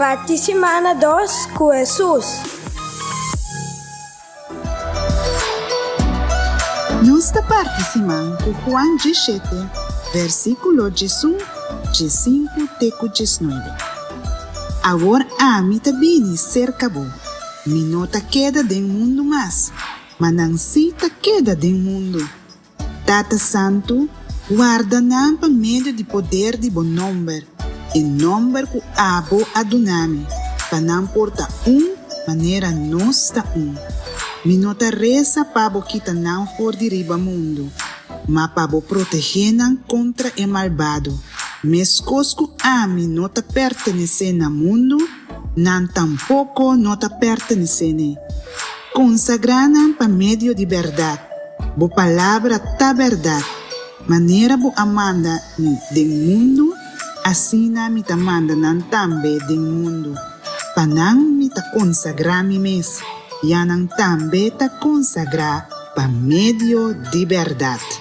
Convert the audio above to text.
Parte semana 2 com Jesus. Nesta parte semana com Juan 17, versículo 18, 15 até 19. Agora a mim também cerca bo. Mi nota queda do mundo mas não cita queda do mundo. Tata Santo, guarda nam pa meio de poder de bom número. E número que abo adunami, para não porta maneira nossa Mi nota reza pabo kita não for de riba mundo, mas pabo proteger contra o malvado. Mescosco a mi nota pertenece na mundo, não tampouco nota pertenece ne. Consagranam pa meio de verdade, bo palavra ta verdade, maneira bo amanda ni de mundo, assim na mi ta manda nan tambe de mundo, pa nang mi ta consagra mi mes, ya nang tambe ta consagra pa meio de verdade.